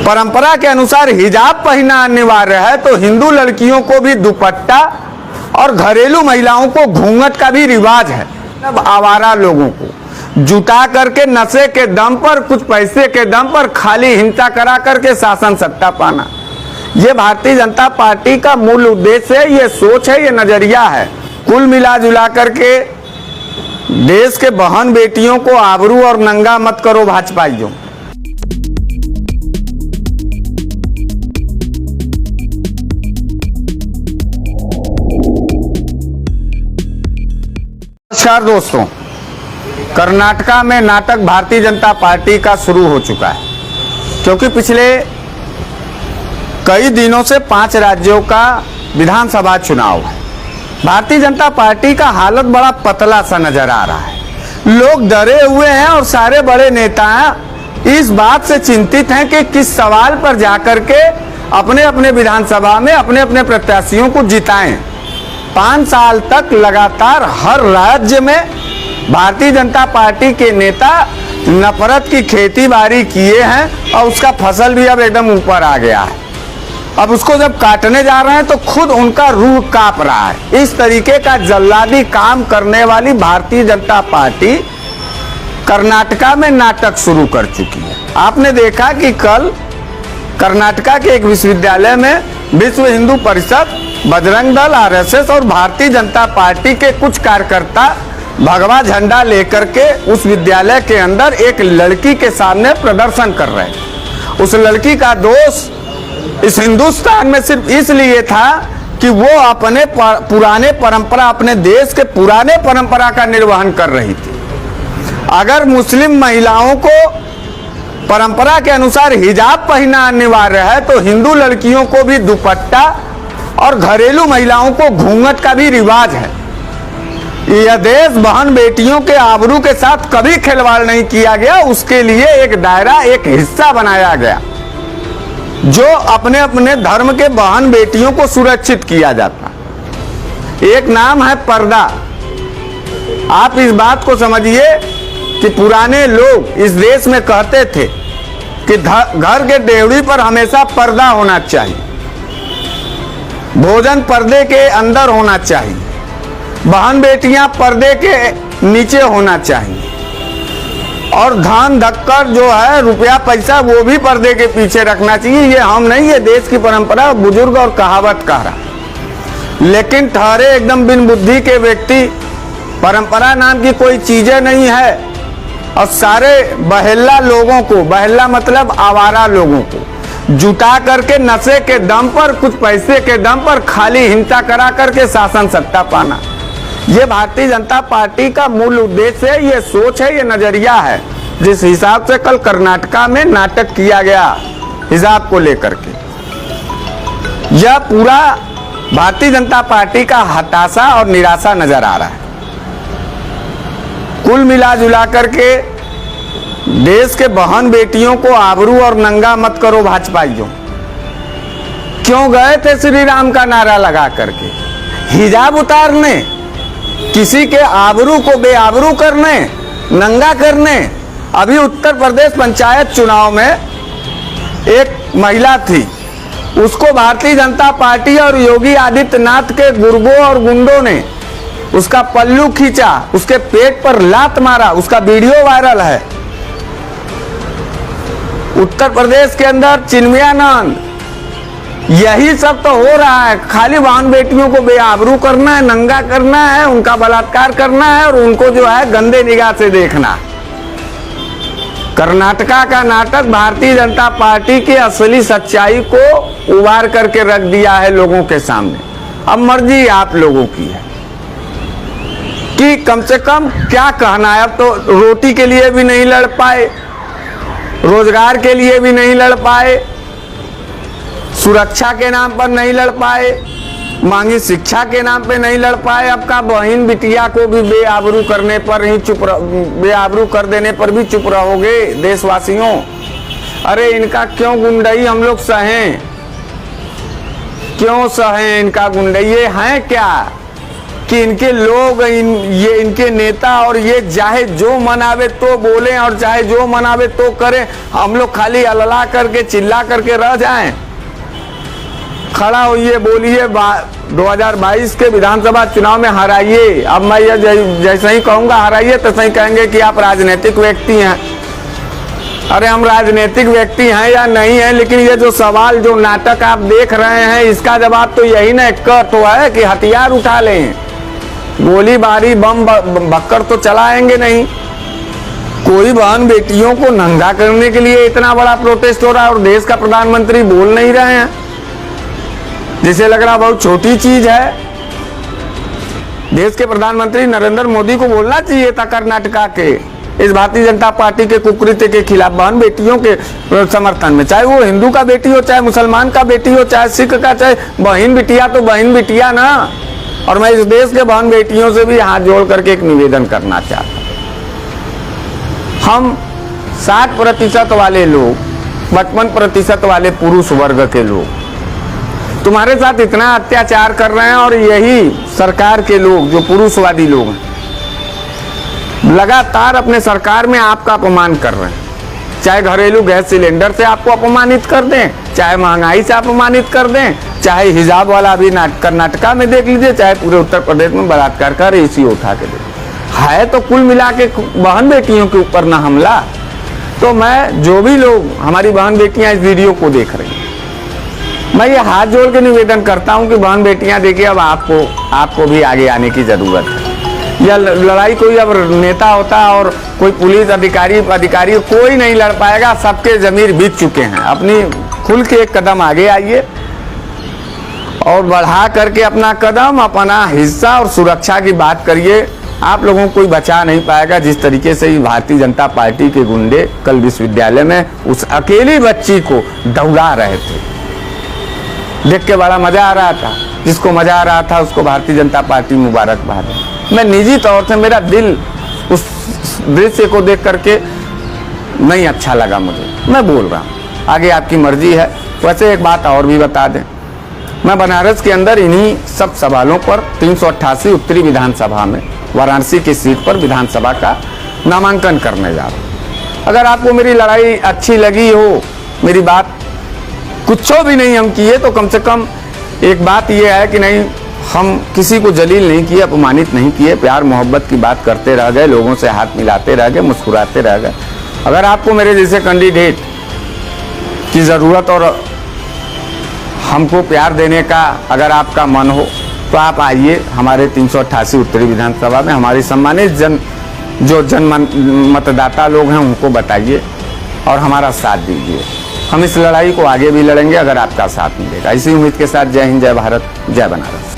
परंपरा के अनुसार हिजाब पहनना अनिवार्य है तो हिंदू लड़कियों को भी दुपट्टा और घरेलू महिलाओं को घूंघट का भी रिवाज है। अब आवारा लोगों को जुटा करके नशे के दम पर, कुछ पैसे के दम पर खाली हिंसा करा करके शासन सत्ता पाना, ये भारतीय जनता पार्टी का मूल उद्देश्य है, ये सोच है, ये नजरिया है। कुल मिला जुला करके देश के बहन बेटियों को आबरू और नंगा मत करो भाजपाइयों। नमस्कार दोस्तों, कर्नाटका में नाटक भारतीय जनता पार्टी का शुरू हो चुका है, क्योंकि पिछले कई दिनों से 5 राज्यों का विधानसभा चुनाव है। भारतीय जनता पार्टी का हालत बड़ा पतला सा नजर आ रहा है। लोग डरे हुए हैं और सारे बड़े नेता इस बात से चिंतित हैं कि किस सवाल पर जाकर के अपने अपने विधानसभा में अपने अपने प्रत्याशियों को जिताएं। 5 साल तक लगातार हर राज्य में भारतीय जनता पार्टी के नेता नफरत की खेती बाड़ी किए हैं और उसका फसल भी अब एकदम ऊपर आ गया है। अब उसको जब काटने जा रहे हैं तो खुद उनका रूह कांप रहा है। इस तरीके का जल्लादी काम करने वाली भारतीय जनता पार्टी कर्नाटका में नाटक शुरू कर चुकी है। आपने देखा कि कल कर्नाटका के एक विश्वविद्यालय में विश्व हिंदू परिषद, बजरंग दल, आरएसएस और भारतीय जनता पार्टी के कुछ कार्यकर्ता भगवा झंडा लेकर के उस विद्यालय के अंदर एक लड़की के सामने प्रदर्शन कर रहे हैं। उस लड़की का दोष इस हिंदुस्तान में सिर्फ इसलिए था कि वो अपने पुराने परंपरा, अपने देश के पुराने परंपरा का निर्वहन कर रही थी। अगर मुस्लिम महिलाओं को परंपरा के अनुसार हिजाब पहनना अनिवार्य है तो हिंदू लड़कियों को भी दुपट्टा और घरेलू महिलाओं को घूंघट का भी रिवाज है। यह देश बहन बेटियों के आबरू के साथ कभी खिलवाड़ नहीं किया गया। उसके लिए एक दायरा, एक हिस्सा बनाया गया जो अपने अपने धर्म के बहन बेटियों को सुरक्षित किया जाता। एक नाम है पर्दा। आप इस बात को समझिए कि पुराने लोग इस देश में कहते थे कि घर के डेवड़ी पर हमेशा पर्दा होना चाहिए, भोजन पर्दे के अंदर होना चाहिए, बहन बेटियां पर्दे के नीचे होना चाहिए और धन धक्कर जो है, रुपया पैसा, वो भी पर्दे के पीछे रखना चाहिए। ये हम नहीं, ये देश की परंपरा, बुजुर्ग और कहावत कह रहा। लेकिन ठहरे एकदम बिन बुद्धि के व्यक्ति, परंपरा नाम की कोई चीजें नहीं है और सारे बहेला लोगों को, बहेला मतलब आवारा लोगों को जुटा करके नशे के दम पर, कुछ पैसे के दम पर खाली हिंसा करा करके शासन सत्ता पाना, ये भारतीय जनता पार्टी का मूल उद्देश्य है, ये सोच है, ये नजरिया है। जिस हिसाब से कल कर्नाटका में नाटक किया गया हिजाब को लेकर के, यह पूरा भारतीय जनता पार्टी का हताशा और निराशा नजर आ रहा है। कुल मिला जुला करके देश के बहन बेटियों को आबरू और नंगा मत करो भाजपाइयों। क्यों गए थे श्री राम का नारा लगा करके? हिजाब उतारने, किसी के आबरू को बेआबरू करने, नंगा करने। अभी उत्तर प्रदेश पंचायत चुनाव में एक महिला थी, उसको भारतीय जनता पार्टी और योगी आदित्यनाथ के गुर्गों और गुंडों ने उसका पल्लू खींचा, उसके पेट पर लात मारा, उसका वीडियो वायरल है। उत्तर प्रदेश के अंदर चिन्मयानंद, यही सब तो हो रहा है। खाली बहन बेटियों को बेआबरू करना है, नंगा करना है, उनका बलात्कार करना है और उनको जो है गंदे निगाह से देखना। कर्नाटका का नाटक भारतीय जनता पार्टी की असली सच्चाई को उबार करके रख दिया है लोगों के सामने। अब मर्जी आप लोगों की है कि कम से कम क्या कहना है। अब तो रोटी के लिए भी नहीं लड़ पाए, रोजगार के लिए भी नहीं लड़ पाए, सुरक्षा के नाम पर नहीं लड़ पाए, मांगी शिक्षा के नाम पे नहीं लड़ पाए। अब का बहन बिटिया को भी बेआबरू करने पर ही बेआबरू कर देने पर भी चुप रहोगे देशवासियों? अरे इनका क्यों गुंडई हम लोग सहें? क्यों सहें इनका गुंडई? ये हैं क्या? कि इनके लोग ये इनके नेता और ये चाहे जो मन आवे तो बोलें और चाहे जो मन आवे तो करें, हम लोग खाली अल्लाह करके चिल्ला करके रह जाएं। खड़ा होइए, बोलिए, 2022 के विधानसभा चुनाव में हराइए। अब मैं ये जैसे ही कहूँगा हराइए तो सही कहेंगे कि आप राजनीतिक व्यक्ति हैं। अरे हम राजनीतिक व्यक्ति हैं या नहीं हैं, लेकिन ये जो सवाल, जो नाटक आप देख रहे हैं, इसका जवाब तो यही ना एक तो है कि हथियार उठा लें, गोलीबारी बम बक्कर तो चलाएंगे नहीं। कोई बहन बेटियों को नंगा करने के लिए इतना बड़ा प्रोटेस्ट हो रहा है और देश का प्रधानमंत्री बोल नहीं रहे हैं, जिसे लग रहा बहुत छोटी चीज है। देश के प्रधानमंत्री नरेंद्र मोदी को बोलना चाहिए था कर्नाटका के इस भारतीय जनता पार्टी के कुकृत्य के खिलाफ, बहन बेटियों के समर्थन में, चाहे वो हिंदू का बेटी हो, चाहे मुसलमान का बेटी हो, चाहे सिख का, चाहे बहन बिटिया तो बहन बिटिया ना। और मैं इस देश के बहन बेटियों से भी हाथ जोड़ करके एक निवेदन करना चाहता हूं। हम 60% वाले लोग, 55% वाले पुरुष वर्ग के लोग तुम्हारे साथ इतना अत्याचार कर रहे हैं, और यही सरकार के लोग जो पुरुषवादी लोग हैं लगातार अपने सरकार में आपका अपमान कर रहे हैं। चाहे घरेलू गैस सिलेंडर से आपको अपमानित कर दें, चाहे महंगाई से अपमानित कर दें, चाहे हिजाब वाला अभी कर्नाटका में देख लीजिए, चाहे पूरे उत्तर प्रदेश में बलात्कार का रेशियो उठा के दे, है तो कुल मिला के बहन बेटियों के ऊपर ना हमला। तो मैं, जो भी लोग हमारी बहन बेटियां इस वीडियो को देख रही हैं, मैं ये हाथ जोड़ के निवेदन करता हूं कि बहन बेटियां देखिए, अब आपको भी आगे आने की जरूरत है। यह लड़ाई कोई अब नेता होता और कोई पुलिस अधिकारी कोई नहीं लड़ पाएगा। सबके जमीर बीत चुके हैं। अपनी खुल के एक कदम आगे आइए और बढ़ा करके अपना कदम, अपना हिस्सा और सुरक्षा की बात करिए। आप लोगों को कोई बचा नहीं पाएगा। जिस तरीके से ही भारतीय जनता पार्टी के गुंडे कल विश्वविद्यालय में उस अकेली बच्ची को दौड़ा रहे थे, देख के बड़ा मजा आ रहा था। जिसको मजा आ रहा था उसको भारतीय जनता पार्टी मुबारकबाद है। मैं निजी तौर से, मेरा दिल उस दृश्य को देख करके नहीं अच्छा लगा मुझे, मैं बोल रहा हूँ। आगे आपकी मर्जी है। वैसे एक बात और भी बता दें, मैं बनारस के अंदर इन्हीं सब सवालों पर 388 उत्तरी विधानसभा में वाराणसी की सीट पर विधानसभा का नामांकन करने जा रहा हूँ। अगर आपको मेरी लड़ाई अच्छी लगी हो, मेरी बात कुछ भी नहीं हम किए, तो कम से कम एक बात यह है कि नहीं, हम किसी को जलील नहीं किए, अपमानित नहीं किए, प्यार मोहब्बत की बात करते रह गए, लोगों से हाथ मिलाते रह गए, मुस्कुराते रह गए। अगर आपको मेरे जैसे कैंडिडेट की ज़रूरत और हमको प्यार देने का अगर आपका मन हो, तो आप आइए हमारे 388 उत्तरी विधानसभा में। हमारी सम्मानित मतदाता लोग हैं उनको बताइए और हमारा साथ दीजिए। हम इस लड़ाई को आगे भी लड़ेंगे अगर आपका साथ मिलेगा। इसी उम्मीद के साथ जय हिंद, जय भारत, जय बनारस।